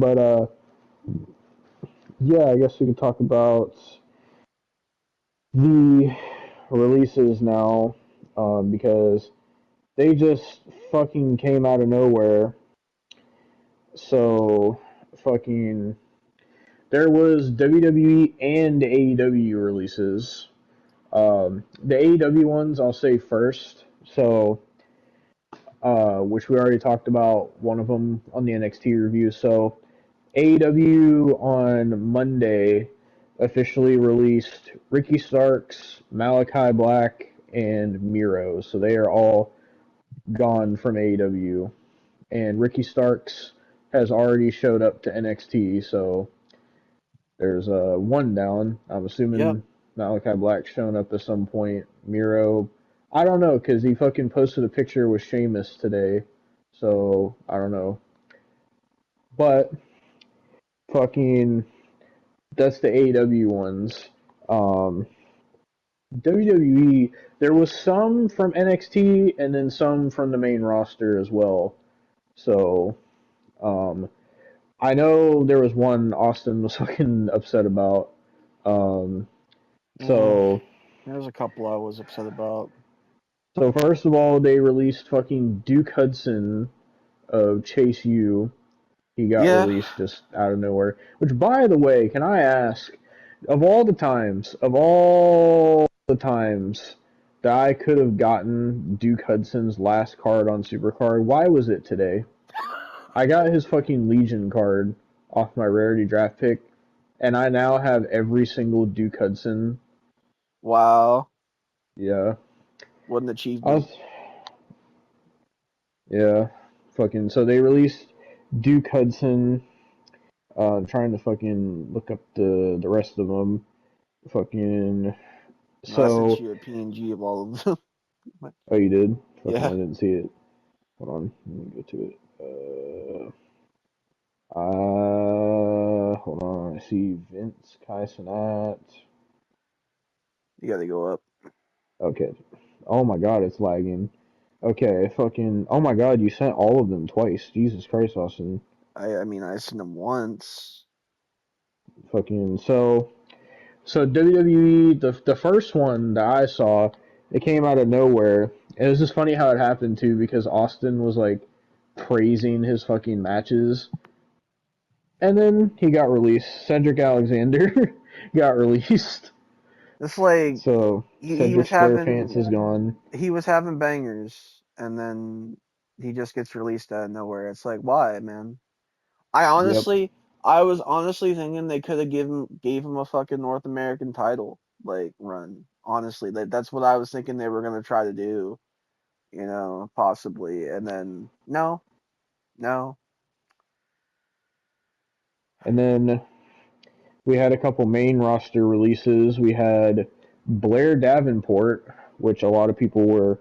But yeah, I guess we can talk about the releases now, because they just fucking came out of nowhere. So fucking there was WWE and AEW releases. The AEW ones I'll say first. So which we already talked about one of them on the NXT review. So AEW on Monday officially released Ricky Starks, Malachi Black, and Miro. So they are all gone from AEW. And Ricky Starks has already showed up to NXT, so there's one down. I'm Yep. assuming Malachi Black's showing up at some point. Miro, I don't know, because he fucking posted a picture with Sheamus today, so I don't know. But fucking, that's the AEW ones. Um, WWE, there was some from NXT and then some from the main roster as well. So, um, I know there was one Austin was fucking upset about. Um, Mm, so, there's a couple I was upset about. so first of all, they released fucking Duke Hudson of Chase U. He got Yeah. released just out of nowhere. Which, by the way, can I ask, of all the times that I could have gotten Duke Hudson's last card on Supercard, why was it today? I got his fucking Legion card off my rarity draft pick, and I now have every single Duke Hudson. Wow. Yeah, What an I achievement. was. Yeah, fucking. So they released Duke Hudson. Trying to fucking look up the rest of them. Fucking. I sent So. you a PNG of all of them. Oh, you did? Fucking, I Yeah. didn't see it. Hold on, let me go to it. Hold on. I see Vince Kai Cenat. You gotta go up. Okay. Oh my god, it's lagging. Okay, fucking. Oh my god, you sent all of them twice. Jesus Christ, Austin. I mean, I seen them once. Fucking. So WWE, the first one that I saw, it came out of nowhere. And it was just funny how it happened too, because Austin was like praising his fucking matches, and then he got released. Cedric Alexander got released. It's like So he Cedric was Squarepants having is gone. bangers, and then he just gets released out of nowhere. It's like, why, man? I Yep. honestly, I was honestly thinking they could have gave him a fucking North American title like run. Honestly, that's what I was thinking they were gonna try to do. Possibly, and then no, no. And then we had a couple main roster releases. We had Blair Davenport, which a lot of people were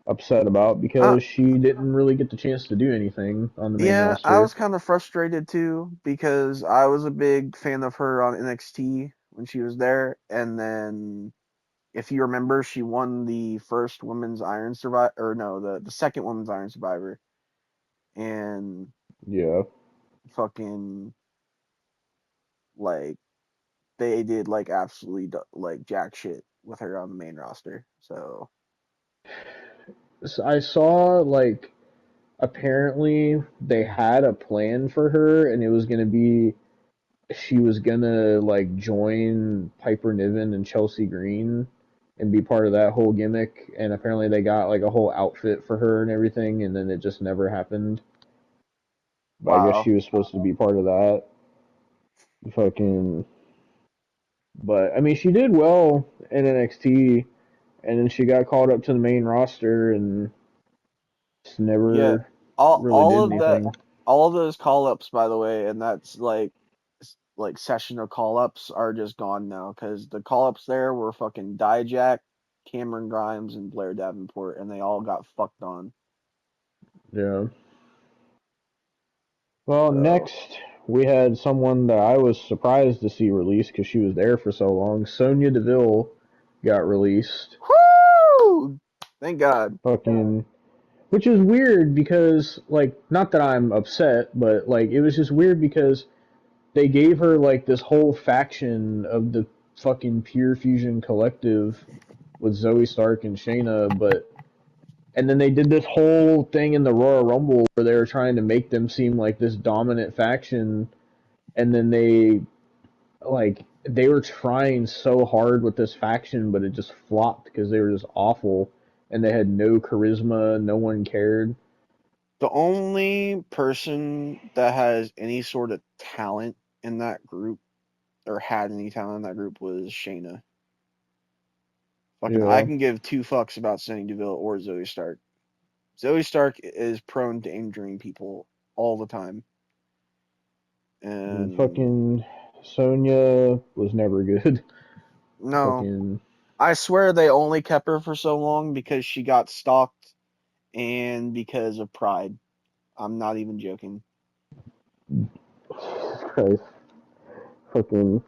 upset about Uh, because she didn't really get the chance to do anything on the main yeah, I roster. was kind of frustrated too because I was a big fan of her on NXT when she was there, and then if you remember, she won the first women's Iron Survivor, or no, the second women's Iron Survivor, and Yeah. fucking like they did like absolutely like jack shit with her on the main roster. So So I saw like apparently they had a plan for her and it was gonna be she was gonna like join Piper Niven and Chelsea Green and be part of that whole gimmick and apparently they got like a whole outfit for her and everything and then it just never happened. But I guess wow, she was supposed to be part of that. Fucking but I mean she did well in NXT and then she got called up to the main roster and just yeah, never all really all did of that, anything. all of those call ups, by the way, and that's like session of call ups are just gone now because the call ups there were fucking Dijak, Cameron Grimes, and Blair Davenport, and they all got fucked on. Yeah. Well, So next we had someone that I was surprised to see released because she was there for so long. Sonya Deville got released. whoo, thank God. Fucking which is weird because like not that I'm upset, but like it was just weird because they gave her like this whole faction of the fucking Pure Fusion Collective with Zoe Stark and Shayna, but and then they did this whole thing in the Royal Rumble where they were trying to make them seem like this dominant faction, and then they were trying so hard with this faction, but it just flopped because they were just awful and they had no charisma, no one cared. The only person that has any sort of talent in that group or had any talent in that group was Shayna. Fucking, I Yeah, can give two fucks about Sonya Deville or Zoe Stark. Zoe Stark is prone to injuring people all the time, and and fucking Sonya was never good. no, Fucking I swear they only kept her for so long because she got stalked and because of pride. I'm not even joking. Jesus Christ, fucking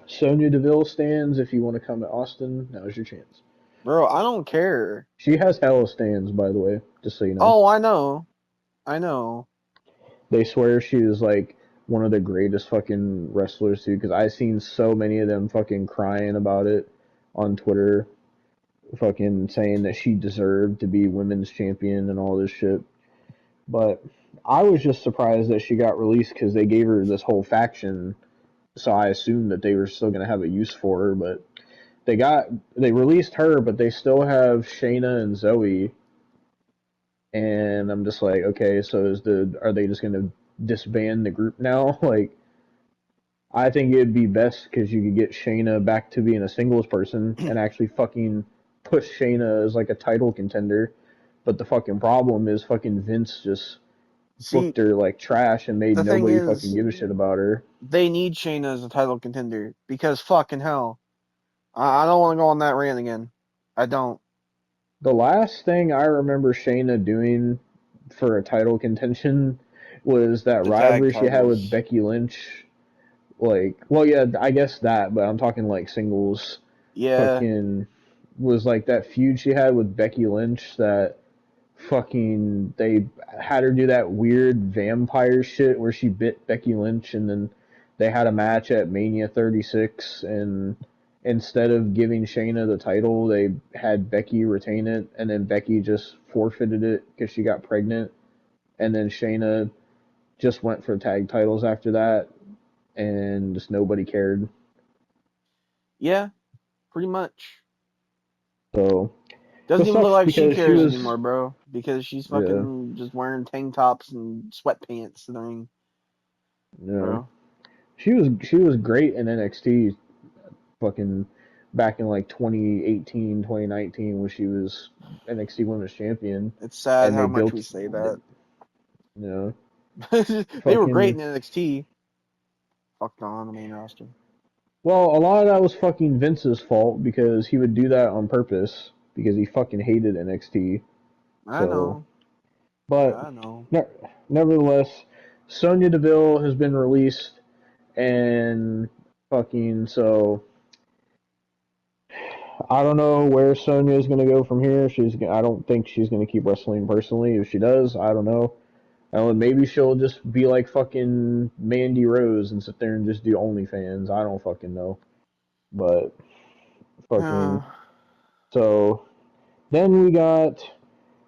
Sonya Deville stands. If you want to come to Austin, now's your chance. Bro, I don't care. She has hella stands, by the way, just so you know. Oh, I know. I know. They swear she is like one of the greatest fucking wrestlers too, because I've seen so many of them fucking crying about it on Twitter, fucking saying that she deserved to be women's champion and all this shit. But I was just surprised that she got released because they gave her this whole faction, so I assumed that they were still gonna have a use for her. But they released her, but they still have Shayna and Zoe, and I'm just like, okay, so are they just gonna disband the group now? Like, I think it'd be best because you could get Shayna back to being a singles person and actually fucking push Shayna as like a title contender. But the fucking problem is fucking Vince just See, booked her like trash and made the thing nobody fucking is, give a shit about her. they need Shayna as a title contender because fucking hell. I don't want to go on that rant again. I don't. The last thing I remember Shayna doing for a title contention was that The tag rivalry she had with titles. Becky Lynch. Like, well, yeah, I guess that, but I'm talking like singles. Yeah. Fucking was like that feud she had with Becky Lynch that fucking they had her do that weird vampire shit where she bit Becky Lynch and then they had a match at Mania 36 and instead of giving Shayna the title they had Becky retain it and then Becky just forfeited it because she got pregnant and then Shayna just went for tag titles after that and just nobody cared. Yeah, pretty much. So Doesn't this even look sucks like she because she cares was anymore, bro. Because she's yeah, fucking just wearing tank tops and sweatpants and everything, yeah. bro. She was great in NXT fucking back in like 2018, 2019 when she was NXT Women's Champion It's sad and how they much we built say you that. know They were great fucking in NXT. Fucked on the main roster. well a lot of that was fucking Vince's fault because he would do that on purpose because he fucking hated NXT. I So know. but I know. ne- nevertheless Sonya Deville has been released and fucking so I don't know where Sonya is going to go from here. I don't think she's going to keep wrestling personally. If she does, I don't know. I don't know. Maybe she'll just be like fucking Mandy Rose and sit there and just do OnlyFans. I don't fucking know. But fucking so then we got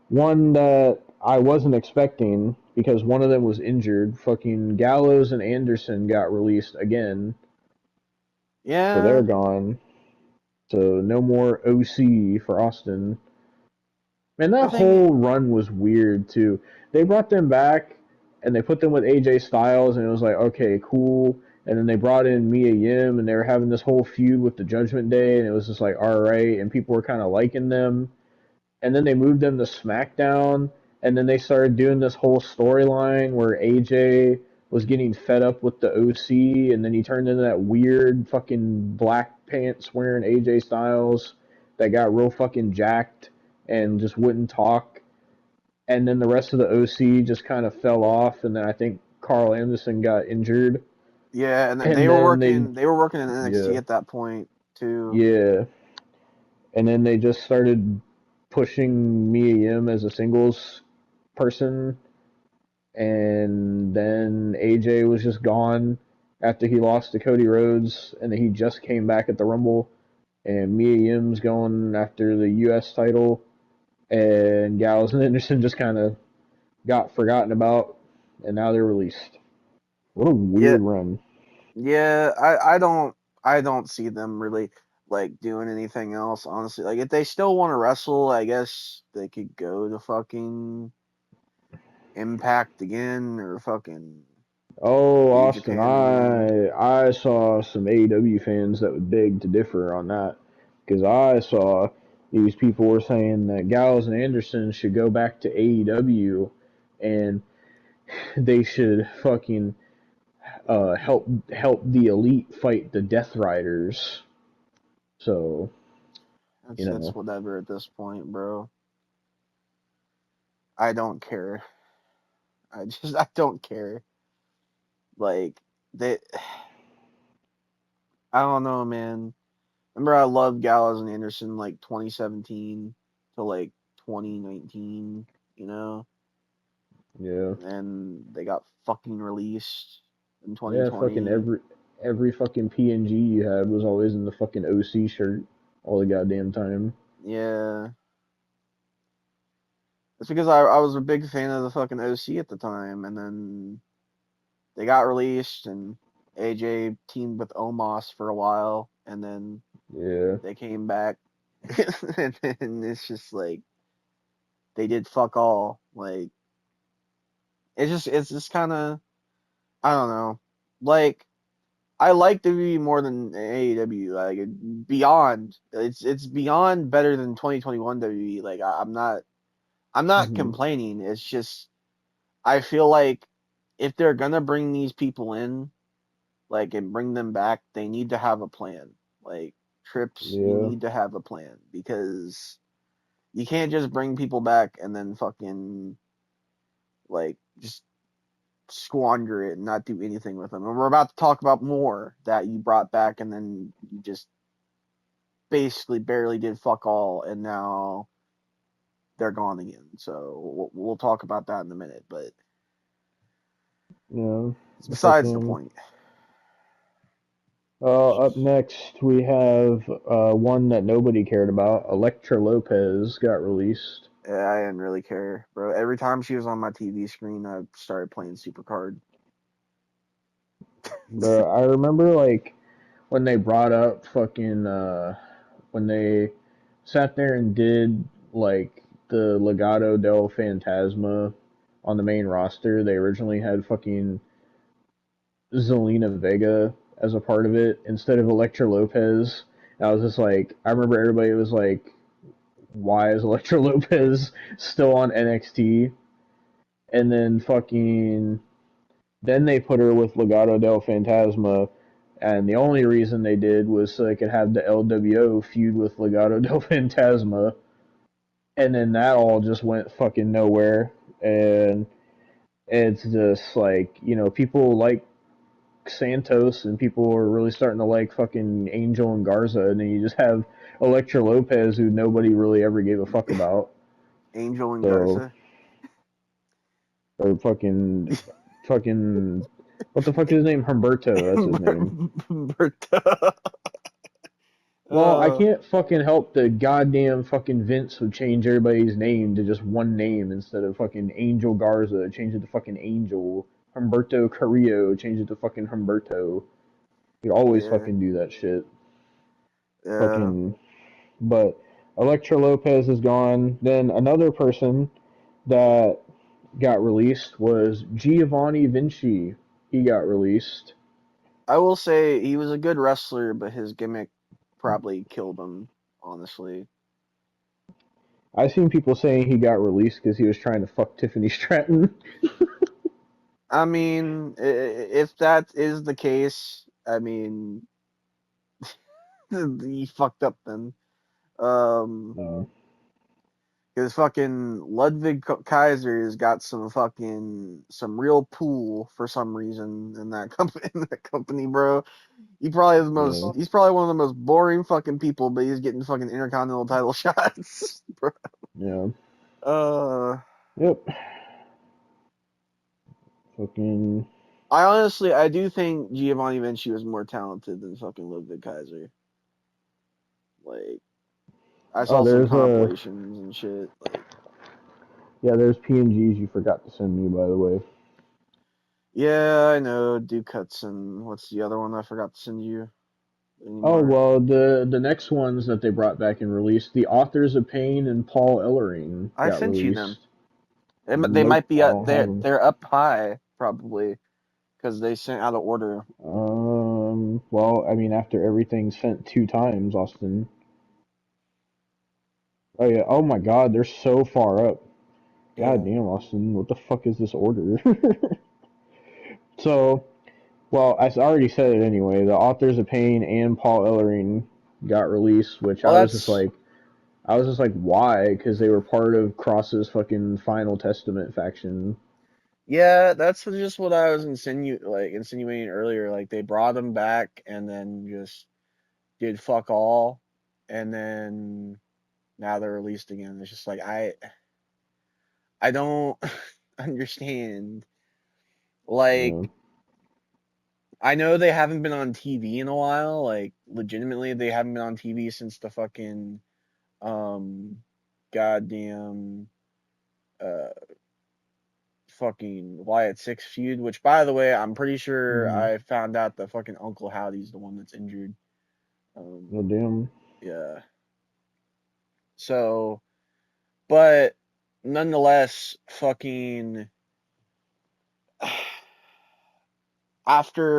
one that I wasn't expecting because one of them was injured. Fucking Gallows and Anderson got released again, so they're Yeah. gone. So no more OC for Austin. Man, The that thing. whole run was weird too. They brought them back and they put them with AJ Styles, and it was like, okay, cool. And then they brought in Mia Yim, and they were having this whole feud with the Judgment Day, and it was just like, all right. And people were kind of liking them. And then they moved them to SmackDown, and then they started doing this whole storyline where AJ was getting fed up with the OC, and then he turned into that weird fucking black pants wearing AJ Styles that got real fucking jacked and just wouldn't talk. And then the rest of the OC just kind of fell off, and then I think Carl Anderson got injured, Yeah, and they and were then they working. They were working in NXT yeah at that point too. yeah, and then they just started pushing Mia Yim as a singles person, and then AJ was just gone after he lost to Cody Rhodes, and then he just came back at the Rumble, and Mia Yim's going after the U.S. title, and Gallows and Anderson just kind of got forgotten about, and now they're released. What a Yeah, weird run. yeah. I don't see them really like doing anything else. Honestly, like if they still want to wrestle, I guess they could go to fucking Impact again or fucking Oh, New Austin, Japan again. I saw some AEW fans that would beg to differ on that because I saw these people were saying that Gallows and Anderson should go back to AEW and they should fucking help the elite fight the Death Riders. So you That's know, whatever at this point, bro. I don't care. I don't care. Like they, I don't know, man. Remember, I loved Gallows and Anderson like 2017 to like 2019, you know, yeah, and they got fucking released in yeah, fucking 2020. every fucking PNG you had was always in the fucking OC shirt all the goddamn time. Yeah, it's because I was a big fan of the fucking OC at the time, and then they got released, and AJ teamed with Omos for a while, and then Yeah. they came back, and then it's just like they did fuck all. Like it's just kind of I don't know. Like I like WWE more than AEW. Like beyond, it's beyond better than 2021 WWE. Like I'm not Mhm. complaining. It's just I feel like if they're gonna bring these people in, like and bring them back, they need to have a plan. Like trips, you Yeah. need to have a plan because you can't just bring people back and then fucking like just squander it and not do anything with them. And we're about to talk about more that you brought back and then you just basically barely did fuck all and now they're gone again. So we'll talk about that in a minute, but Yeah. it's besides the Fucking. point. Up next, we have one that nobody cared about. Electra Lopez got released. I didn't really care, bro. Every time she was on my TV screen, I started playing Supercard. But I remember, like, when they brought up fucking. When they sat there and did, like, the Legado del Fantasma on the main roster, they originally had fucking Zelina Vega as a part of it instead of Electra Lopez. And I was just like, I remember everybody was like, why is Electra Lopez still on NXT? And then fucking, then they put her with Legado del Fantasma. And the only reason they did was so they could have the LWO feud with Legado del Fantasma. And then that all just went fucking nowhere. And it's just like, people like Santos and people are really starting to like fucking Angel and Garza, and then you just have Electra Lopez, who nobody really ever gave a fuck about. Angel and So, Garza. or fucking, what the fuck is his name? Humberto, that's his name. Berta. Well, I uh, can't fucking help the goddamn fucking Vince would change everybody's name to just one name instead of fucking Angel Garza, change it to fucking Angel. Humberto Carrillo, change it to fucking Humberto. You always yeah, fucking do that shit. yeah. Fucking but Electra Lopez is gone. Then another person that got released was Giovanni Vinci. He got released. I will say he was a good wrestler, but his gimmick probably killed him, honestly. I seen people saying he got released because he was trying to fuck Tiffany Stratton. I mean, if that is the case, I mean, he fucked up then. Um, No. because fucking Ludwig Kaiser has got some real pool for some reason in that company, bro. Yeah. He's probably one of the most boring fucking people, but he's getting fucking intercontinental title shots, bro. Yeah. Uh, Yep. Fucking. I do think Giovanni Vinci was more talented than fucking Ludwig Kaiser. Like, I Oh, saw some there's a. compilations and shit. Like, Yeah, there's PNGs you forgot to send me, by the way. yeah, I know, Duke Hudson. What's the other one I forgot to send you Oh anymore? well, the next ones that they brought back and released, the Authors of Pain and Paul Ellering I got sent you them. released. They Nope, might be I up don't have there. them. They're up high probably because they sent out of order. Well, I mean, after everything sent 2 times, Austin. Oh yeah. Oh my God, they're so far up. God Yeah. damn, Austin, what the fuck is this order? So, well, I already said it anyway. The Authors of Pain and Paul Ellering got released, which Well, that's I was just like, why? Because they were part of Cross's fucking Final Testament faction. yeah. That's just what I was insinuating earlier. Like they brought them back and then just did fuck all, and then now they're released again. It's just like I don't understand. Yeah. Like I know they haven't been on TV in a while. Like legitimately, they haven't been on TV since the fucking um goddamn uh fucking Wyatt Six feud. Which by the way, I'm pretty sure Mm. I found out that fucking Uncle Howdy's the one that's injured. Well, Um damn. yeah. So, but nonetheless, fucking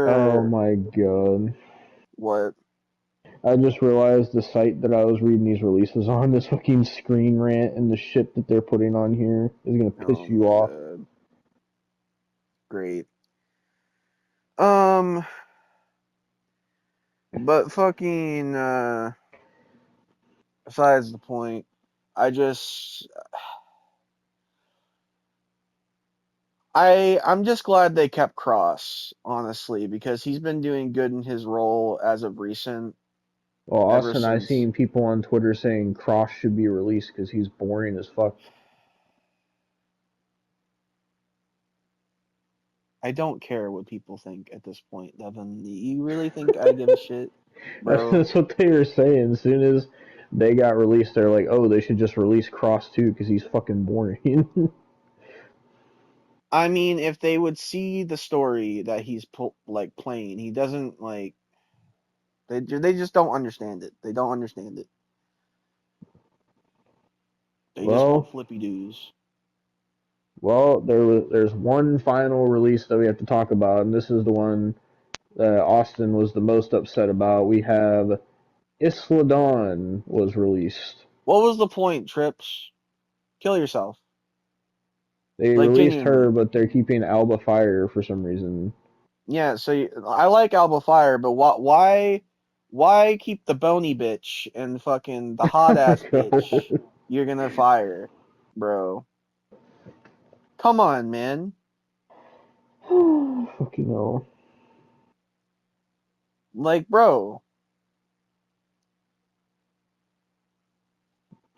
Oh after my God. what? I just realized the site that I was reading these releases on, this fucking Screen Rant and the shit that they're putting on here is gonna Oh piss you my off. god. Great. Um, but fucking besides the point, I just I'm just glad they kept Cross, honestly, because he's been doing good in his role as of recent, Well, ever Austin, I've since. seen people on Twitter saying Cross should be released because he's boring as fuck. I don't care what people think at this point, Devin. You really think I give a shit, bro? That's what they were saying. As soon as they got released, they're like, oh, they should just release Cross too because he's fucking boring. I mean, if they would see the story that he's like playing, he doesn't like they just don't understand it. They don't understand it. They just want Well, flippy doos. there's one final release that we have to talk about, and this is the one that Austin was the most upset about. We have Isla Dawn was released. What was the point, Trips? Kill yourself. They Like released her, genuinely. but they're keeping Alba Fire for some reason. Yeah, so I like Alba Fire, but why keep the bony bitch and fucking the hot ass bitch you're gonna fire, bro? Come on, man. Fucking hell. Like, bro,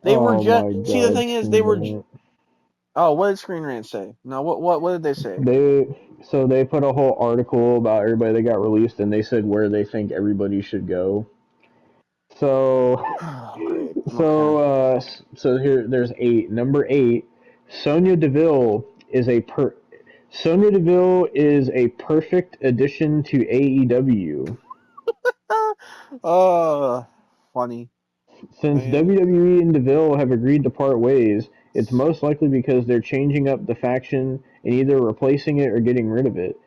they were Oh just my see the god, thing is they Screen were. Rant. Oh, what did Screen Rant say? No, what did they say? They they put a whole article about everybody that got released, and they said where they think everybody should go. So Oh, great. Okay. so here there's eight. Number eight, Sonya Deville is a per. Sonya Deville is a perfect addition to AEW. Oh, funny. Since Man. WWE and Deville have agreed to part ways, it's most likely because they're changing up the faction and either replacing it or getting rid of it.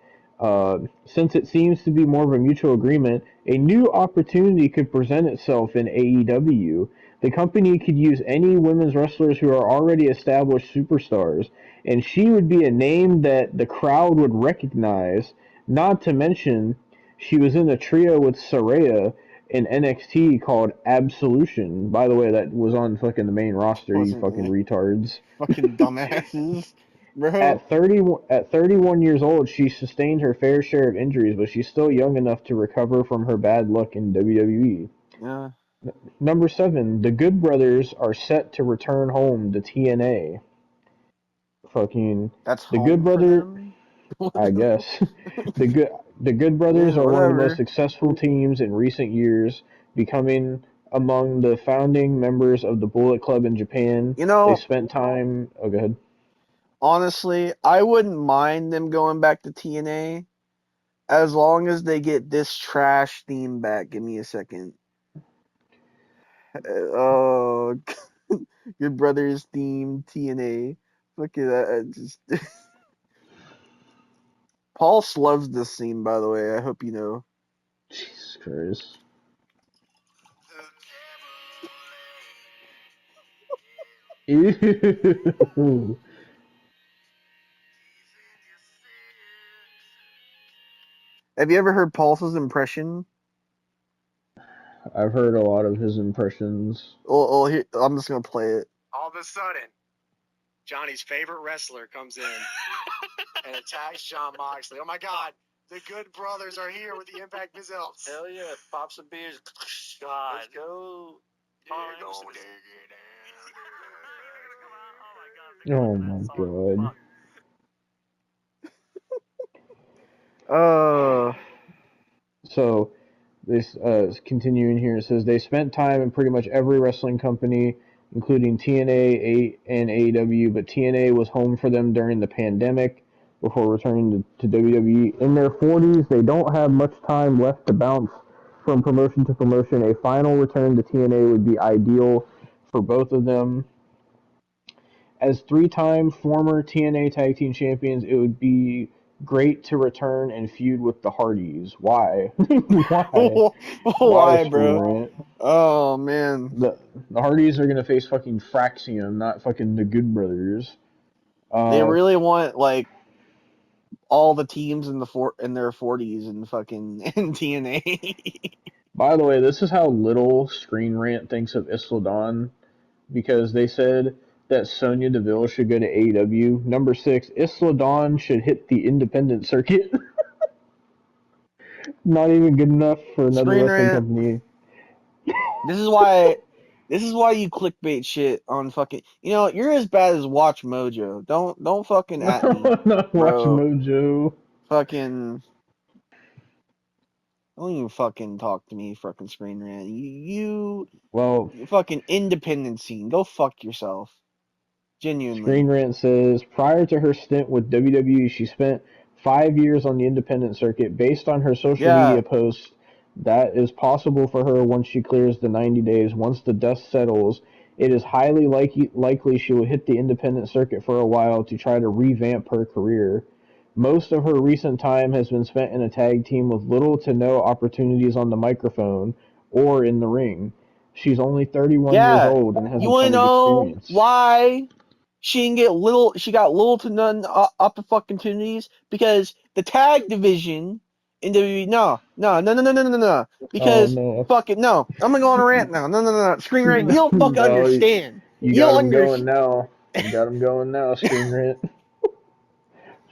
Since it seems to be more of a mutual agreement, a new opportunity could present itself in AEW. The company could use any women's wrestlers who are already established superstars, and she would be a name that the crowd would recognize. Not to mention, she was in a trio with Saraya in NXT called Absolution. By the way, that was on fucking the main roster, you Wasn't fucking it? retards. Fucking dumbasses, bro. At 31 years old, she sustained her fair share of injuries, but she's still young enough to recover from her bad luck in WWE. Yeah. Number 7, the Good Brothers are set to return home to TNA. Fucking That's the Good home for Brother, them. I guess. the good the Good Brothers Yeah, are one of the most whatever. successful teams in recent years, becoming among the founding members of the Bullet Club in Japan. You They know, spent time. Oh, go ahead. honestly, I wouldn't mind them going back to TNA as long as they get this trash theme back. Give me a second. Oh, your brother's theme TNA. Look at that. Just Pulse loves this theme, by the way. I hope you know. Jesus Christ. Ew. Have you ever heard Pulse's impression? I've heard a lot of his impressions. Oh, here, I'm just gonna play it. All of a sudden, Johnny's favorite wrestler comes in and attacks John Moxley. Oh my God, the Good Brothers are here with the Impact Results. Hell yeah, pop some beers. God. Let's go. Oh my god. Uh, So this continuing here, it says they spent time in pretty much every wrestling company, including TNA and AEW, but TNA was home for them during the pandemic before returning to WWE. In their 40s, they don't have much time left to bounce from promotion to promotion. A final return to TNA would be ideal for both of them. As three-time former TNA Tag Team Champions, it would be great to return and feud with the Hardys. Why? Why? Why, why, Screen bro? Rant? Oh man, The Hardys are gonna face fucking Fraxium, not fucking the Good Brothers. they Uh, really want like all the teams in their 40s and fucking in TNA. by the way, this is how little Screen Rant thinks of Isla Dawn because they said that Sonya Deville should go to AEW. Number 6, Isla Dawn should hit the independent circuit. Not even good enough for another Screen wrestling Rant. company. This is why. This is why you clickbait shit on fucking. You know, you're as bad as Watch Mojo. Don't fucking at me, Not Watch bro. Mojo. Fucking. Don't even fucking talk to me, fucking Screen Rant. Well, You fucking independent scene. Go fuck yourself. Screen Genuinely. Rant says prior to her stint with WWE, she spent 5 years on the independent circuit. Based on her social Yeah. media posts, that is possible for her once she clears the 90 days. Once the dust settles, it is highly likely she will hit the independent circuit for a while to try to revamp her career. Most of her recent time has been spent in a tag team with little to no opportunities on the microphone or in the ring. She's only 31 years Yeah. old and has You a want to ton of know experience. why she didn't get little? She got little to none opportunities because the tag division in WWE. No. Oh Because no. fuck it. No, I'm gonna go on a rant now. No. Screen rant. You don't fucking No, understand. you You got don't him going understand. now. You got him going now, Screen Rant.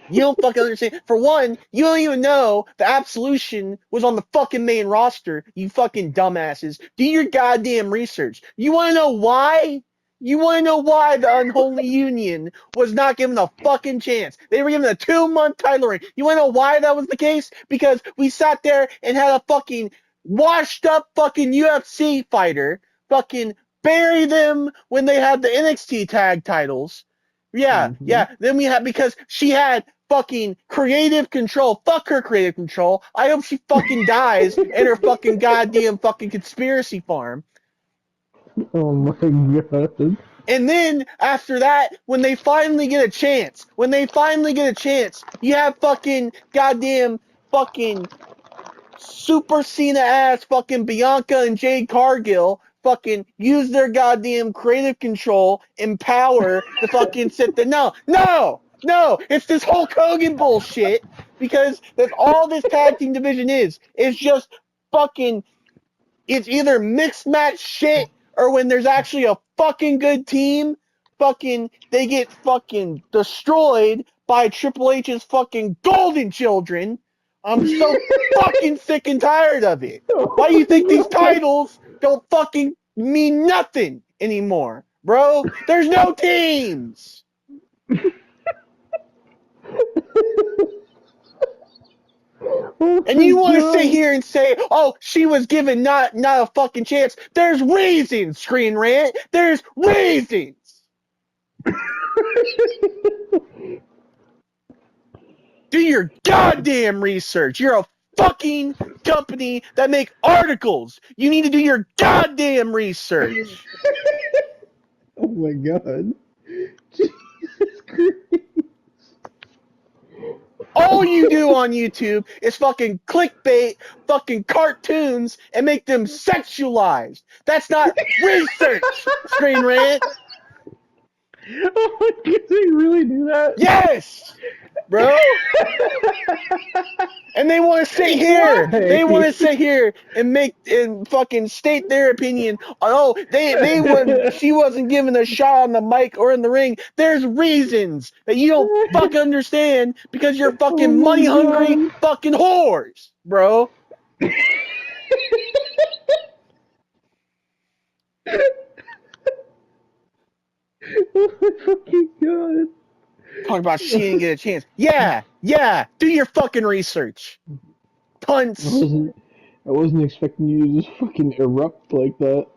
You don't fucking understand. For one, you don't even know the Absolution was on the fucking main roster, you fucking dumbasses. Do your goddamn research. You want to know why? You want to know why the Unholy Union was not given a fucking chance? They were given a 2-month title reign. You want to know why that was the case? Because we sat there and had a fucking washed up fucking UFC fighter fucking bury them when they had the NXT tag titles. Mm-hmm. Yeah. Then we had because she had fucking creative control. Fuck her creative control. I hope she fucking dies in her fucking goddamn fucking conspiracy farm. Oh my god. And then after that, when they finally get a chance, you have fucking goddamn fucking Super Cena ass fucking Bianca and Jade Cargill fucking use their goddamn creative control and power to fucking sit there. No, it's this Hulk Hogan bullshit because that's all this tag team division is. It's just fucking, it's either mixed match shit or when there's actually a fucking good team, fucking, they get fucking destroyed by Triple H's fucking golden children. I'm so fucking sick and tired of it. Why do you think these titles don't fucking mean nothing anymore, bro. There's no teams. Oh And my you want to sit God. here and say, "Oh, she was given not a fucking chance." There's reasons, Screen Rant. There's reasons. Do your goddamn research. You're a fucking company that make articles. You need to do your goddamn research. Oh my God. Jesus Christ. All you do on YouTube is fucking clickbait, fucking cartoons, and make them sexualized. That's not research, Screen Rant. Oh my God, they really do that? Yes, bro. And they want to sit here. Why? They want to sit here and make and fucking state their opinion. Oh, they would. She wasn't given a shot on the mic or in the ring. There's reasons that you don't fucking understand because you're Oh fucking my money hungry God. fucking whores, bro. Oh my fucking God. Talking about she didn't get a chance. Yeah. Do your fucking research. I Punts. wasn't I wasn't expecting you to just fucking erupt like that.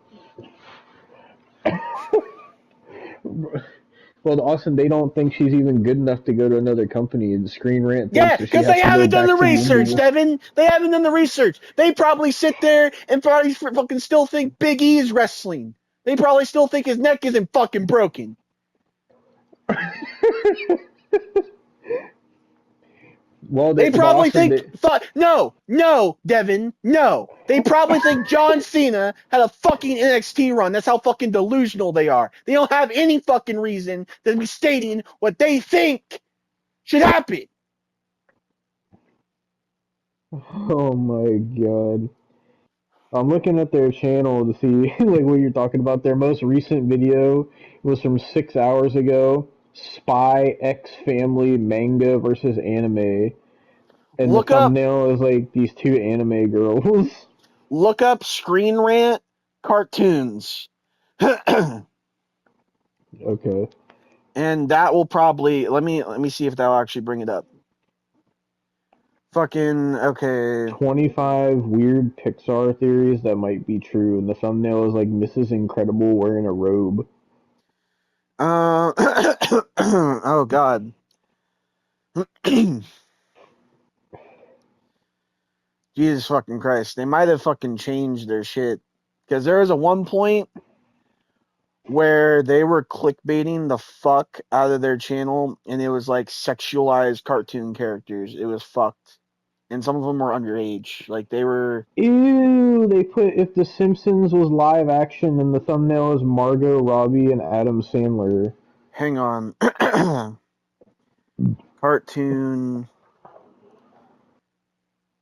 Well, Austin, they don't think she's even good enough to go to another company, and Screen Rant thinks Yeah, that she because has they to go haven't done back the to the research, indies. Devin. They haven't done the research. They probably sit there and probably fucking still think Big E is wrestling. They probably still think his neck isn't fucking broken. Well, They but probably Austin, think, no, Devin, no. They probably think John Cena had a fucking NXT run. That's how fucking delusional they are. They don't have any fucking reason to be stating what they think should happen. oh my God. I'm looking at their channel to see like what you're talking about. Their most recent video was from 6 hours ago. Spy X Family manga versus anime, and the Look up thumbnail is like these two anime girls. Screen Rant cartoons. Okay. And that will probably let me see if that'll actually bring it up. Fucking okay. 25 weird Pixar theories that might be true, and the thumbnail is like Mrs. Incredible wearing a robe. Oh god. Jesus fucking Christ. They might have fucking changed their shit. Because there was a one point where they were clickbaiting the fuck out of their channel and it was like sexualized cartoon characters. It was fucked. And some of them were underage. Like they were Ew, they put if The Simpsons was live action, and the thumbnail is Margot Robbie and Adam Sandler. hang on. Cartoon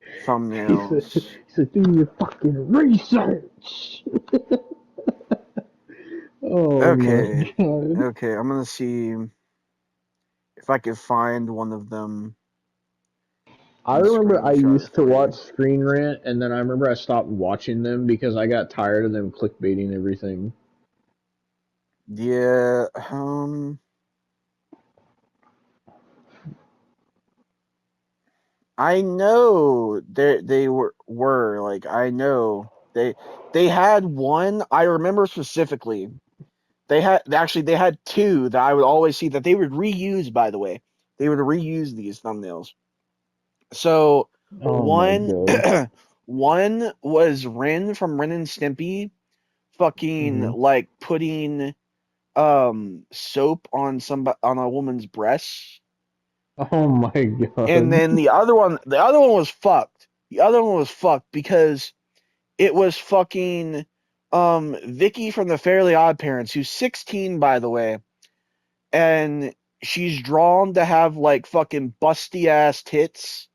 He thumbnails. said, do your fucking research. Oh my Okay. God. Okay, I'm gonna see if I can find one of them I and remember I screenshot it used to for watch you. Screen Rant, and then I remember I stopped watching them because I got tired of them clickbaiting everything. Yeah, I know they were like I know they had one I remember specifically. They had two that I would always see that they would reuse, by the way. They would reuse these thumbnails. So Oh my one God. one was Ren from Ren and Stimpy fucking Hmm. like putting soap on on a woman's breasts. Oh my And God. then the other one was fucked. The other one was fucked because it was fucking Vicky from the Fairly Odd Parents, who's 16 by the way, and she's drawn to have like fucking busty ass tits.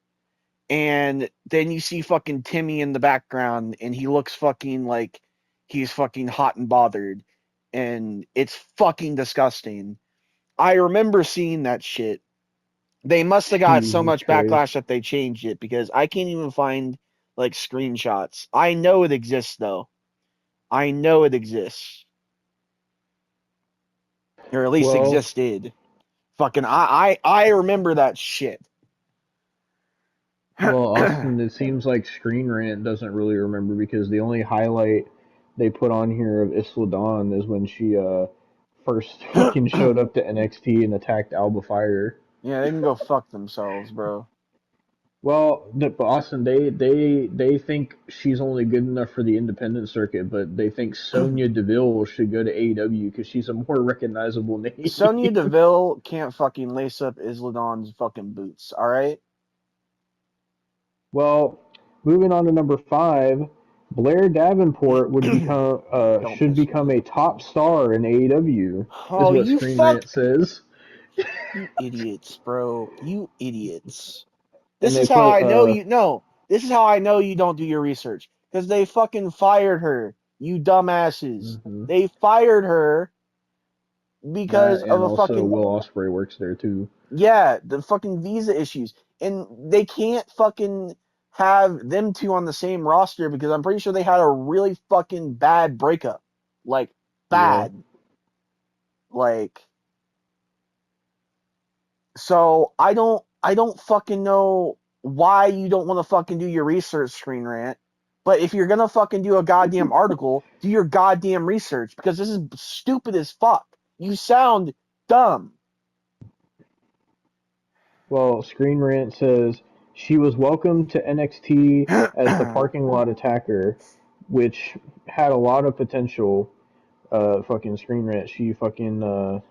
And then you see fucking Timmy in the background, and he looks fucking like he's fucking hot and bothered, and it's fucking disgusting. I remember seeing that shit. They must have got so Jesus much Christ. backlash that they changed it because I can't even find like screenshots. I know it exists though. I know it exists. Or at least Well, existed. Fucking I remember that shit. well, Austin, it seems like Screen Rant doesn't really remember because the only highlight they put on here of Isla Dawn is when she first fucking showed up to NXT and attacked Alba Fire. Yeah, they can go fuck themselves, bro. Well, but Austin, they think she's only good enough for the independent circuit, but they think Sonya Deville should go to AEW because she's a more recognizable name. Sonya Deville can't fucking lace up Isla Dawn's fucking boots, alright? Well, moving on to number 5, Blair Davenport would become Don't should piss me become a off. top star in AEW, is Oh, what you Screen Rant says. You idiots, bro. You idiots. And This they is how put I know you. No, this is how I know you don't do your research. Because they fucking fired her, you dumbasses. mhm. They fired her because That, of and a also fucking. Will Ospreay works there too. Yeah, the fucking visa issues. And they can't fucking have them two on the same roster because I'm pretty sure they had a really fucking bad breakup. Like, Yeah. bad. Like. So I don't fucking know why you don't want to fucking do your research, Screen Rant. But if you're gonna fucking do a goddamn article, do your goddamn research because this is stupid as fuck. You sound dumb. Well, Screen Rant says she was welcomed to NXT as the parking lot attacker, which had a lot of potential. Fucking Screen Rant. She fucking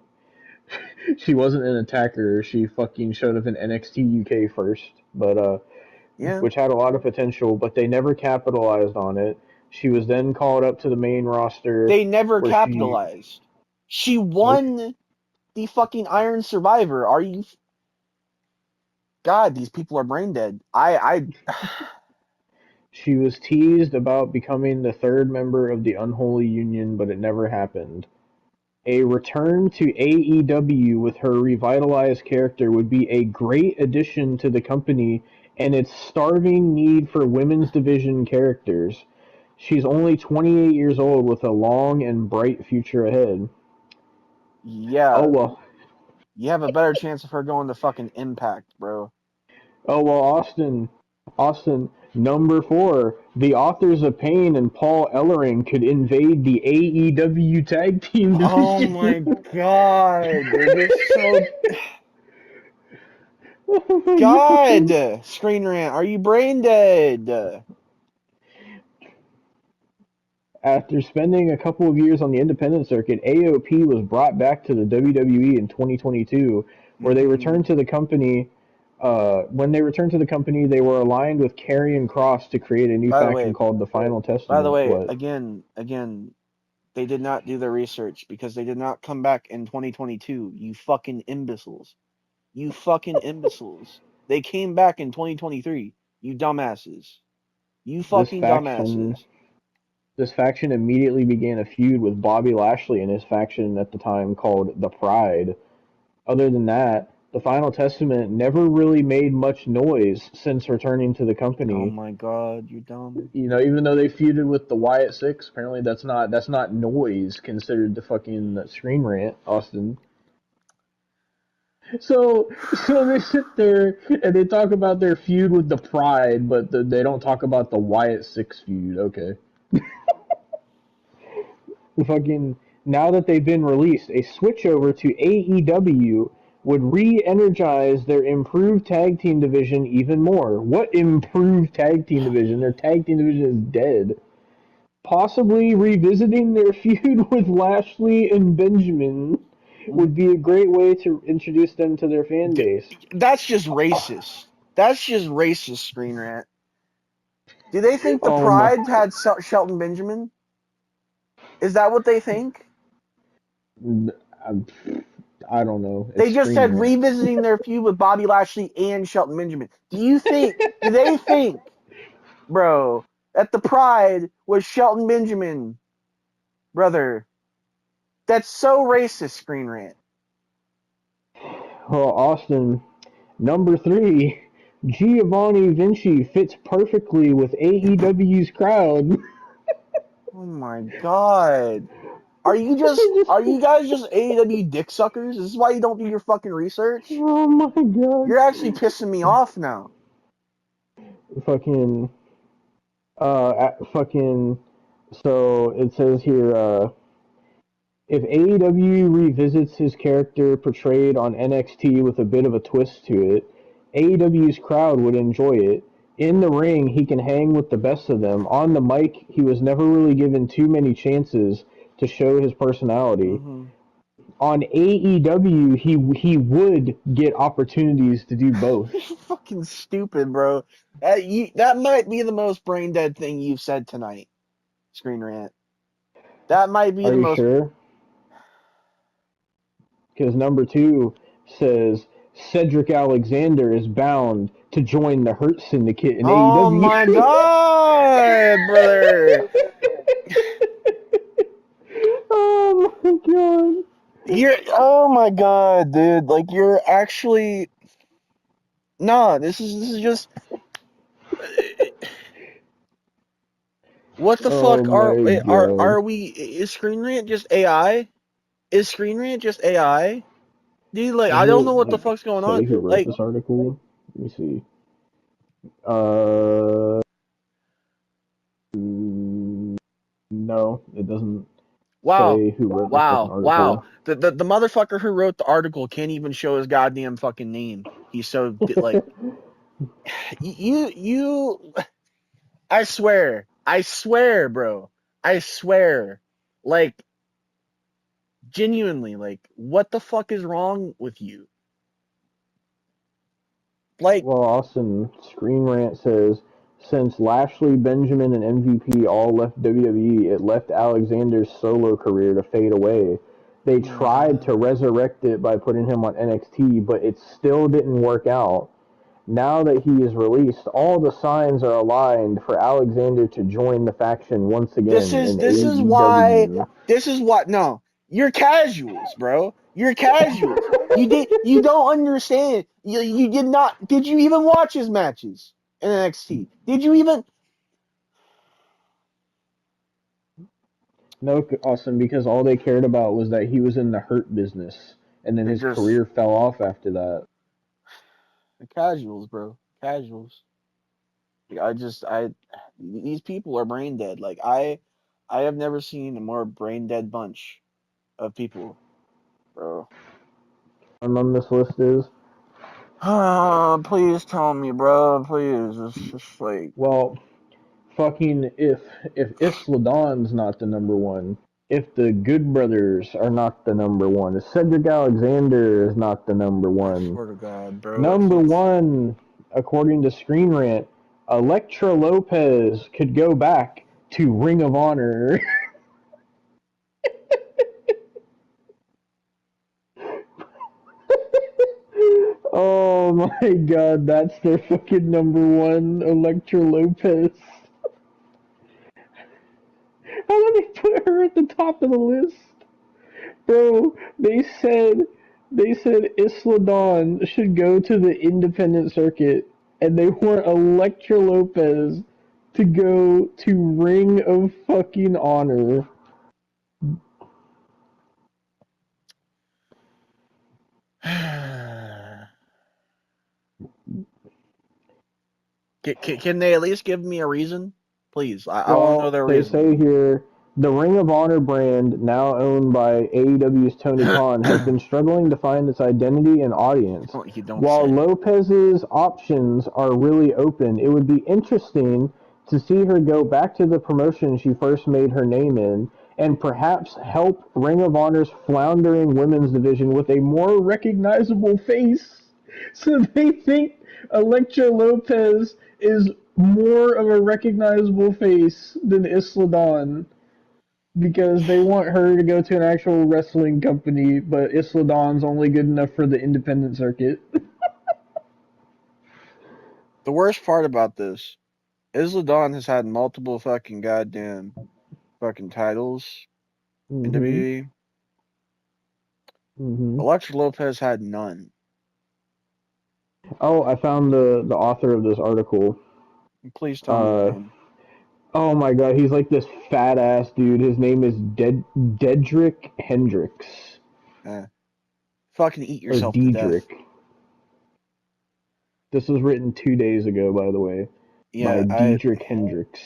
she wasn't an attacker. She fucking showed up in NXT UK first, but Yeah, which had a lot of potential, but they never capitalized on it. She was then called up to the main roster, they never where she capitalized. She nope. won the fucking Iron Survivor. Are you? God, these people are brain dead. She was teased about becoming the third member of the Unholy Union, but it never happened. A return to AEW with her revitalized character would be a great addition to the company and its starving need for women's division characters. She's only 28 years old with a long and bright future ahead. Oh Yeah, well. you have a better chance of her going to fucking Impact, bro. Oh well, Austin, number 4. The authors of Pain and Paul Ellering could invade the AEW tag team Oh division. my god, they're just so. God, Screen Rant, are you brain dead? After spending a couple of years on the independent circuit, AOP was brought back to the WWE in 2022, where they returned to the company. When they returned to the company, they were aligned with Karrion Kross to create a new By the faction way, called the Final by the Testament. way, What? again, they did not do their research because they did not come back in 2022. You fucking imbeciles. You fucking imbeciles. They came back in 2023. You dumbasses. You This fucking faction dumbasses. This faction immediately began a feud with Bobby Lashley and his faction at the time called the Pride. Other than that, the Final Testament never really made much noise since returning to the Oh company. my god, you're dumb. You know, even though they feuded with the Wyatt Six, apparently that's not noise considered the fucking Screen Rant, Austin. So they sit there and they talk about their feud with the Pride, but they don't talk about the Wyatt Six feud. Okay. Fucking now that they've been released, a switch over to AEW would re-energize their improved tag team division even more. What improved tag team division? Their tag team division is dead. Possibly revisiting their feud with Lashley and Benjamin would be a great way to introduce them to their fan base. That's just racist. That's just racist, Screen Rant. Do they think the Oh my! Pride had Shelton Benjamin? Is that what they think? I'm, I don't know. They It's just Screen said Rant. revisiting their feud with Bobby Lashley and Shelton Benjamin. Do they think, bro, that the Pride was Shelton Benjamin? Brother, that's so racist, Screen Rant. Well, Austin, number 3, Giovanni Vinci fits perfectly with AEW's crowd. Oh my god. Are you guys just AEW dick suckers? This is why you don't do your fucking research? Oh my god. You're actually pissing me off now. Fucking fucking so it says here if AEW revisits his character portrayed on NXT with a bit of a twist to it, AEW's crowd would enjoy it. In the ring, he can hang with the best of them. On the mic, he was never really given too many chances to show his personality. Mm-hmm. On AEW, he would get opportunities to do both. You're fucking stupid, bro. That might be the most brain dead thing you've said tonight, Screen Rant. That might be Are the you most. sure? Because number 2 says Cedric Alexander is bound to join the Hurt Syndicate in Oh AEW. my god, brother. Oh my god. Oh my god, dude. Like you're actually nah. This is just what the Oh fuck my god. are we? Is Screen Rant just AI? Is Screen Rant just AI? Dude, like Does I don't know it what the like fuck's going on. say who wrote Like this article? Let me see. Uh, no, it doesn't wow, say who wrote this fucking wow. article. The motherfucker who wrote the article can't even show his goddamn fucking name. He's so like you. I swear, bro. I swear. Like genuinely, like what the fuck is wrong with you? Like Well, Austin Screen Rant says since Lashley, Benjamin, and MVP all left WWE, it left Alexander's solo career to fade away. They tried to resurrect it by putting him on NXT, but it still didn't work out. Now that he is released, all the signs are aligned for Alexander to join the faction once again in AEW. this is what no. You're casuals, bro. You're casuals. You don't understand. You did not did you even watch his matches in NXT? Did you even No, Austin, because all they cared about was that he was in the Hurt business, and then they're his just career fell off after that. casuals, bro. Casuals. I these people are brain dead. Like I have never seen a more brain dead bunch of people, bro. And on this list is Please tell me, bro. Please. It's just like well, fucking if Isla Dawn's not the number one, if the Good Brothers are not the number one, if Cedric Alexander is not the number I one, swear to God, bro. number one, according to Screen Rant, Elektra Lopez could go back to Ring of Honor. Oh my god, that's their fucking number one, Elektra Lopez. How did they put her at the top of the list? Bro, they said Isla Dawn should go to the independent circuit, and they want Elektra Lopez to go to Ring of fucking Honor. Can they at least give me a reason? Please, I want to know Well, their they reasoning. say here the Ring of Honor brand, now owned by AEW's Tony Khan, has been struggling to find its identity and audience. You don't While say. Lopez's options are really open, it would be interesting to see her go back to the promotion she first made her name in and perhaps help Ring of Honor's floundering women's division with a more recognizable face. So they think Elektra Lopez is more of a recognizable face than Isla Dawn because they want her to go to an actual wrestling company, but Isla Dawn's only good enough for the independent circuit. The worst part about this, Isla Dawn has had multiple fucking goddamn fucking titles in Mhm. WWE. Mhm. Alexa Lopez had none. Oh, I found the author of this article. Please tell me his Uh, name. Oh my god, he's like this fat ass dude. His name is Dedrick Hendricks. Fucking eat Or yourself to death. Diedrich. This was written 2 days ago, by the way, by Yeah, Diedrich Hendricks.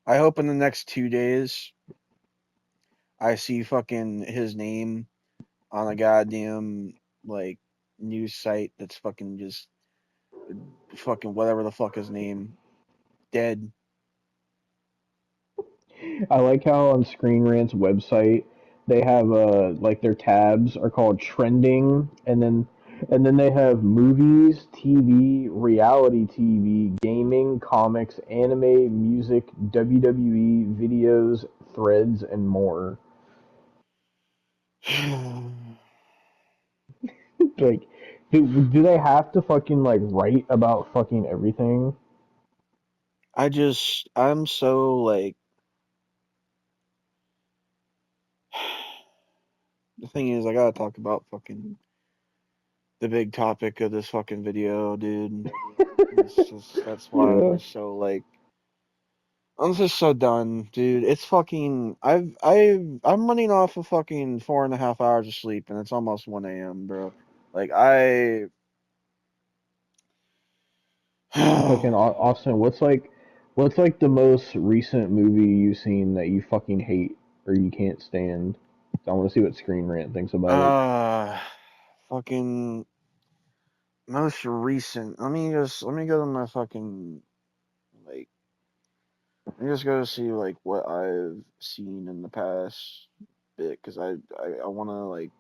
I hope in the next 2 days I see fucking his name on a goddamn like news site that's fucking just fucking whatever the fuck his name dead. I like how on Screen Rant's website they have like their tabs are called trending, and then they have movies, TV, reality TV, gaming, comics, anime, music, WWE, videos, threads, and more. Like, do they have to fucking like write about fucking everything? I'm so like the thing is I gotta talk about fucking the big topic of this fucking video, dude. That's why I'm Yeah. just so like I'm just so done, dude. It's fucking I'm running off of fucking 4.5 hours of sleep and it's almost 1 a.m., bro. Like I Fucking Austin, what's like the most recent movie you've seen that you fucking hate or you can't stand? I want to see what Screen Rant thinks about it. uh fucking most recent. Let me go to my fucking like let me just go to see like what I've seen in the past bit because I want to like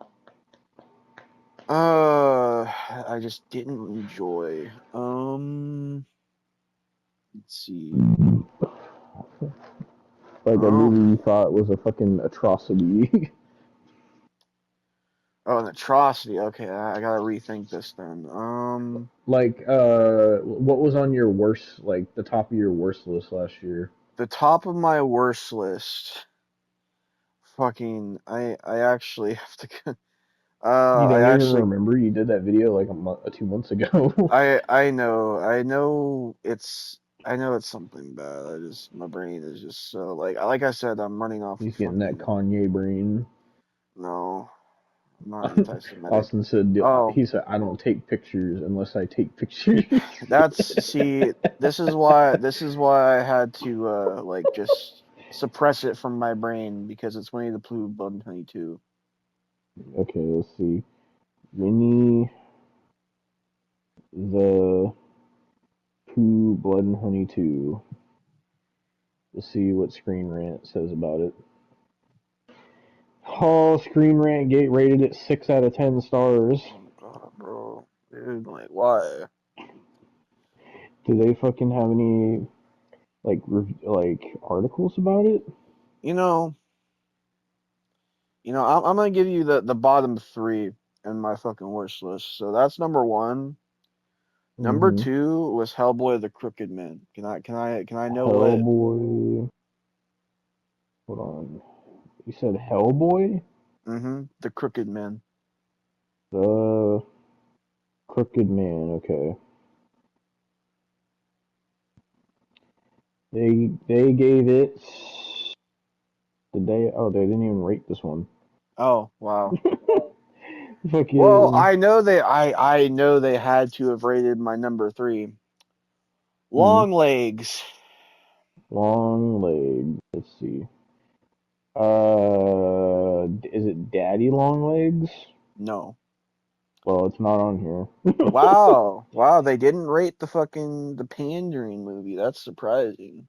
I just didn't enjoy. Let's see. Like a Oh, movie you thought was a fucking atrocity. oh, an atrocity. Okay, I gotta rethink this then. Like what was on your worst, like the top of your worst list last year? The top of my worst list. Fucking, I actually have to. You I don't even actually, remember you did that video like 2 months ago. I know it's something bad. My brain is just so like I said, I'm running off of He's getting that fucking, Kanye brain. no, I'm not anti-Semitic. Austin said Oh, he said I don't take pictures unless I take pictures. see, this is why I had to, like just suppress it from my brain because it's Winnie the Pooh, Blood and Honey 2. Okay, let's see. Winnie the Pooh Blood and Honey 2. Let's see what Screen Rant says about it. Oh, Screen Rant Gate rated it 6 out of 10 stars. Oh my god, bro. Dude, like, why? Do they fucking have any like articles about it? You know, I'm gonna give you the bottom three in my fucking worst list. So that's number one. Number Mm-hmm. two was Hellboy the Crooked Man. Can I know what? Hellboy. Hold on. You said Hellboy? Mm-hmm. The Crooked Man. The Crooked Man. Okay. They gave it. Did they? Oh, they didn't even rate this one. Oh, wow. Well, Fucking I know they had to have rated my number three. hmm, Long legs. long leg. Let's see. Is it Daddy Long Legs? No. Well, it's not on here. Wow. Wow, they didn't rate the Pandering movie. That's surprising.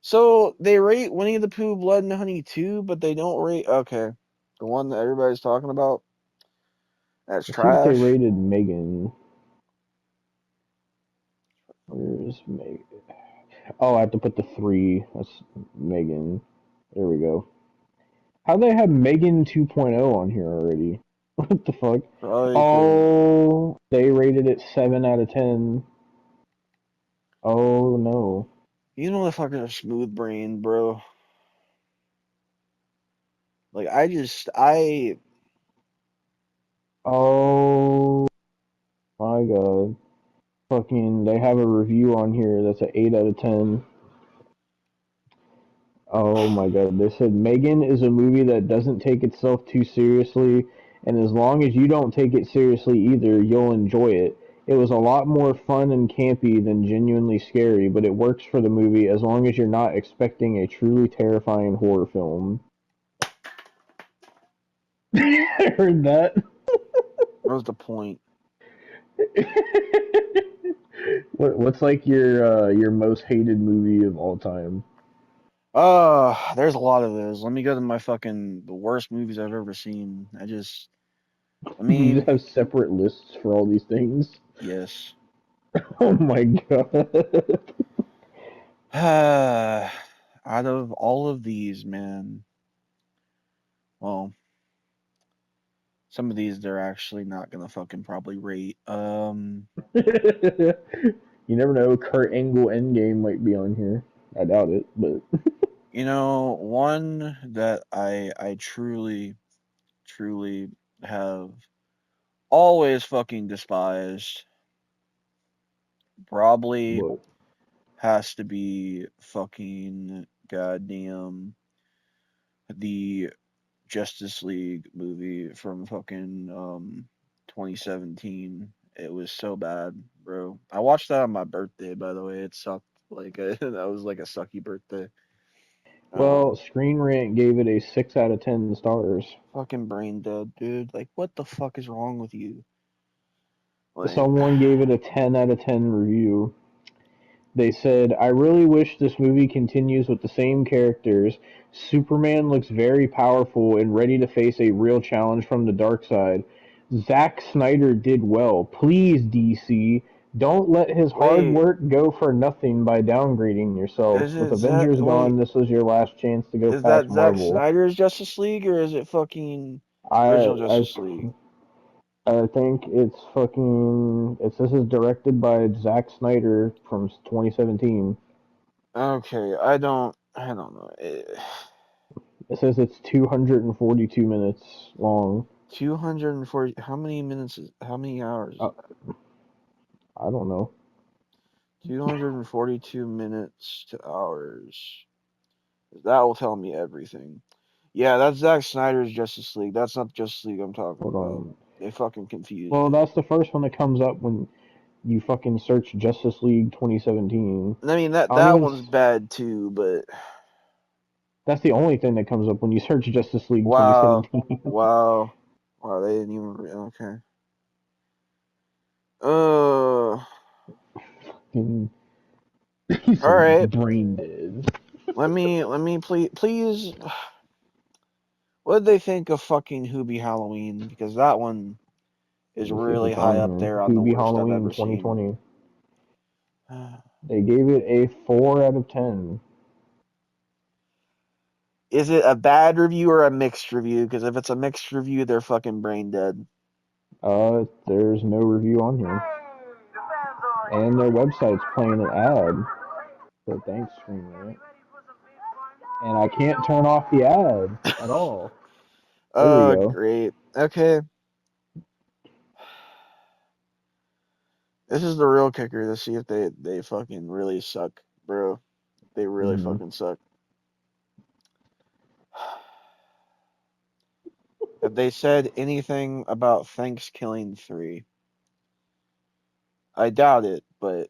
So they rate Winnie the Pooh, Blood and Honey 2, but they don't rate. Okay, the one that everybody's talking about. That's Let's see what they trash. rated Megan. Where's Megan? Oh, I have to put the 3. That's Megan. There we go. How they have Megan 2.0 on here already? What the fuck? Probably because Oh, they rated it 7 out of 10. Oh no. you know the fucking smooth brain, bro. Like I Oh my god. Fucking, they have a review on here that's an 8 out of 10. Oh my god, they said Megan is a movie that doesn't take itself too seriously, and as long as you don't take it seriously either, you'll enjoy it. It was a lot more fun and campy than genuinely scary, but it works for the movie as long as you're not expecting a truly terrifying horror film. I heard that. What was the point? What's like your most hated movie of all time? There's a lot of those. Let me go to my fucking the worst movies I've ever seen. Let You me just have separate lists for all these things. yes. Oh my god. Out of all of these, man, well, some of these they're actually not gonna fucking probably rate. You never know. Kurt Angle Endgame might be on here. I doubt it, but One that I truly have always fucking despised probably what? has to be fucking goddamn the Justice League movie from fucking 2017. It was so bad, bro. I watched that on my birthday, by the way. It sucked. Like that was like a sucky birthday. Well, Screen Rant gave it a 6 out of 10 stars. Fucking brain dead, dude. Like what the fuck is wrong with you? Like Someone gave it a 10 out of 10 review. They said, I really wish this movie continues with the same characters. Superman looks very powerful and ready to face a real challenge from the dark side. Zack Snyder did well. Please, DC, don't let his hard wait, work go for nothing by downgrading yourselves. is With it Zack? Avengers Wait, gone, this was your last chance to go is that past Zack Marvel. Snyder's Justice League or is it fucking I original I Justice League? I think it's fucking. This is directed by Zack Snyder from 2017. Okay, I don't know. It says it's 242 minutes long. 240. How many minutes? How many hours is Uh, that? I don't know. 242 minutes to hours. That will tell me everything. Yeah, that's Zack Snyder's Justice League. That's not Justice League I'm talking Hold about. on. They fucking confused Well, it. that's the first one that comes up when you fucking search Justice League 2017. I mean I don't that even. one's bad too, but That's the only thing that comes up when you search Justice League wow, 2017. wow, wow. They didn't even. Okay. Uh. He All said right. brain dead. Let me please. What did they think of fucking Hoobie Halloween? Because that one is Let me see if really it's high on up here. there on the Hubie worst I've Halloween ever seen. 2020. They gave it a 4 out of 10. Is it a bad review or a mixed review? Because if it's a mixed review, they're fucking brain dead. There's no review on here. And their website's playing an ad. So thanks, Screen Rant. And I can't turn off the ad at all. There we Oh, go. great. Okay. This is the real kicker to see if they fucking really suck, bro. They really Hmm. fucking suck. If they said anything about Thanksgiving 3, I doubt it, but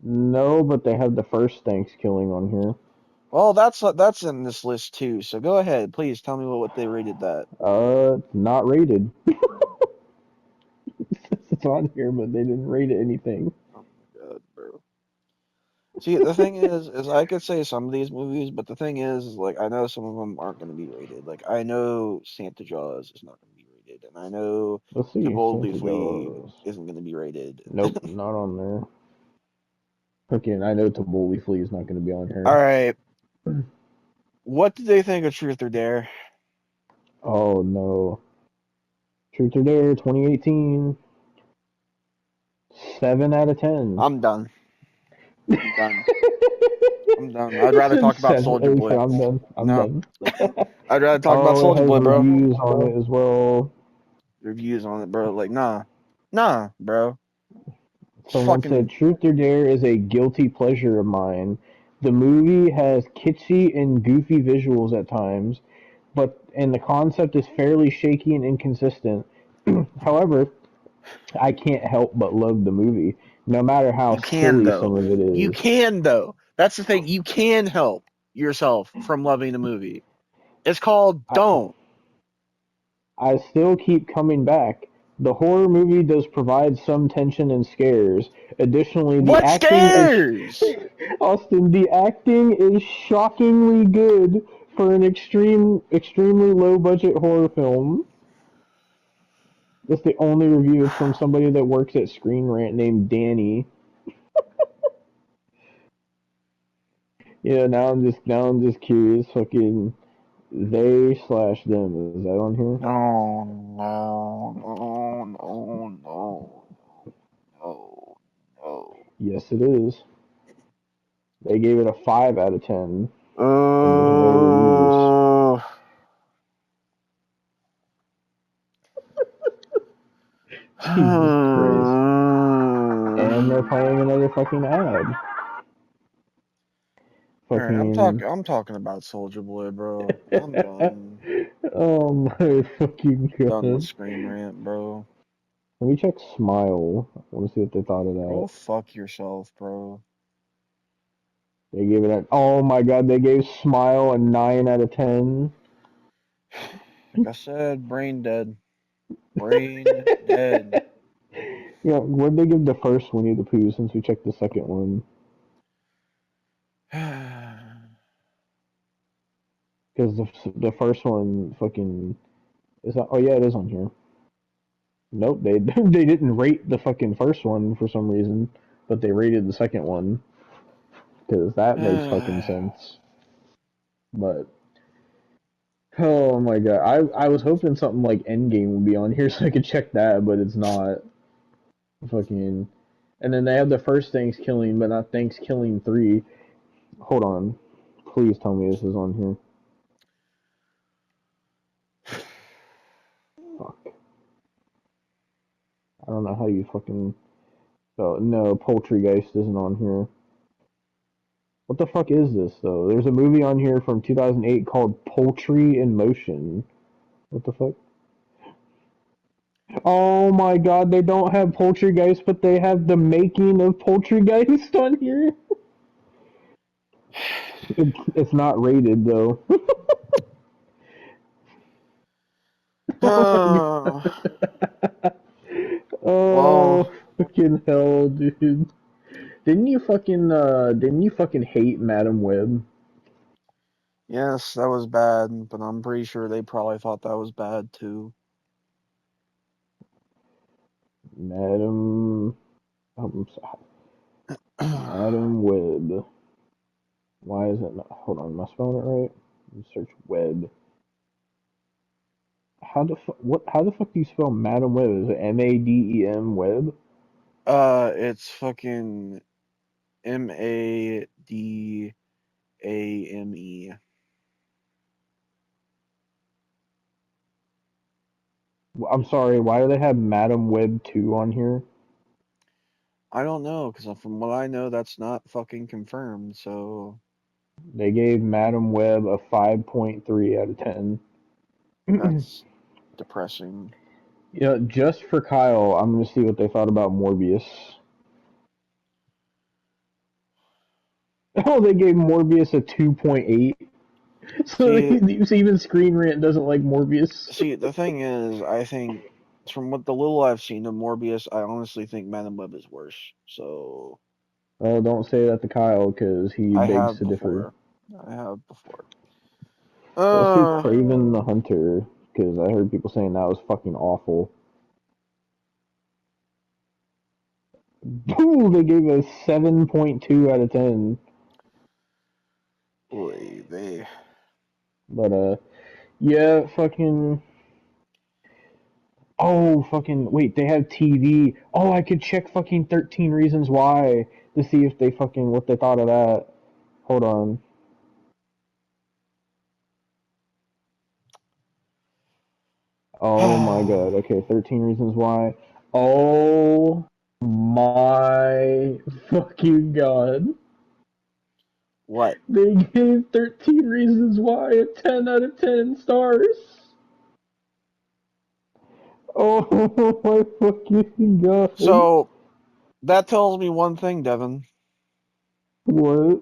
No, but they have the first Thanksgiving on here. well, that's in this list too. So go ahead, please tell me what they rated that. Not rated. It's on here, but they didn't rate it anything. Oh my god, bro. See, the thing is I could say some of these movies, but the thing is like I know some of them aren't going to be rated. Like I know Santa Jaws is not going to be rated, and I know Let's To see. Boldly Santa Flee Jaws. isn't going to be rated. Nope, not on there. Okay, I know Taboli Flea is not going to be on All here. right, what did they think of Truth or Dare? Oh no. Truth or Dare 2018. 7 out of 10. I'm done. I'm done. I'm done. I'd rather Said talk about seven. Soldier He said, Boy. I'm done. I'm No, done. I'd rather talk about Oh, it Soldier has Boy, bro. reviews on it as well. Reviews on it, bro. Like, nah, bro. It's Someone said fucking Truth or Dare is a guilty pleasure of mine. The movie has kitschy and goofy visuals at times, and the concept is fairly shaky and inconsistent. However, I can't help but love the movie, no matter how You can silly though. some of it You is. can though. That's the thing. You can help yourself from loving a movie. It's called I, don't. I still keep coming back. The horror movie does provide some tension and scares. Additionally, the What acting is scares? Austin. The acting is shockingly good for an extremely low budget horror film. That's the only review. It's from somebody that works at Screen Rant named Danny. Yeah, now I'm just curious. Fucking they slash them. Is that on here? No, no, no, no, no, no, no. Yes, it is. They gave it a 5 out of 10, and there's no reviews. Oh. Jesus Christ. And they're playing another fucking ad. Alright, Fucking. I'm talking about Soldier Boy, bro. I'm done. Oh my fucking Done with god. Screen Rant, bro. Let me check Smile. I want to see what they thought of Go that. fuck yourself, bro. They gave it a. Oh my god, they gave Smile a 9 out of 10. Like I said, brain dead. Brain dead. Yeah, what'd they give the first Winnie the Pooh since we checked the second one? Because the first one fucking is that? Oh yeah, it is on here. Nope, they they didn't rate the fucking first one for some reason, but they rated the second one because that makes fucking sense. But oh my god, I was hoping something like Endgame would be on here so I could check that, but it's not. Fucking, and then they have the first Thanksgiving, but not Thanksgiving 3. Hold on, please tell me this is on here. Fuck, I don't know how you fucking. Oh no, Poultrygeist isn't on here. What the fuck is this though? There's a movie on here from 2008 called Poultry in Motion. What the fuck? Oh my god, they don't have Poultrygeist, but they have the making of Poultrygeist on here. It's not rated though. Oh my god. Well, Oh fucking hell, dude. Didn't you fucking hate Madam Web? yes, that was bad, but I'm pretty sure they probably thought that was bad too. Madam Madam Web. Why is it not? Hold on, am I spelling it right? Let me search web. How the fuck do you spell Madam Web? Is it Madem Web? It's fucking Madame. I'm sorry, why do they have Madam Web 2 on here? I don't know, because from what I know, that's not fucking confirmed, so They gave Madam Web a 5.3 out of 10. that's depressing. Just for Kyle, I'm gonna see what they thought about Morbius. Oh, they gave Morbius a 2.8. So See, even Screen Rant doesn't like Morbius. the thing is, I think from what the little I've seen of Morbius, I honestly think Madam Web is worse. So Oh, don't say that to Kyle, because he I begs have to differ. before. I have before. Let's do Uh, Craven the Hunter, because I heard people saying that was fucking awful. Ooh, they gave a 7.2 out of 10. Oy vey. But, yeah, fucking. Oh, fucking. Wait, they have TV. Oh, I could check fucking 13 Reasons Why to see if they fucking. What they thought of that. Hold on. Oh my god. Okay, 13 Reasons Why. Oh my fucking god. What? They gave 13 Reasons Why a 10 out of 10 stars. Oh my fucking god. So that tells me one thing, Devin. What?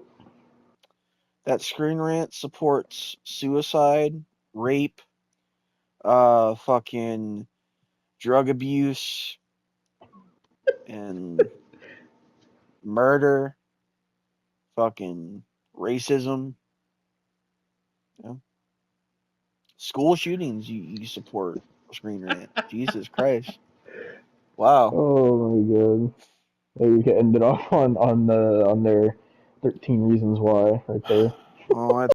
That Screen Rant supports suicide, rape, fucking drug abuse, and murder, fucking racism, you know? School shootings. You support Screen Rant. Jesus Christ! Wow. Oh my god. Maybe we could end it off on their 13 Reasons Why right there. Well,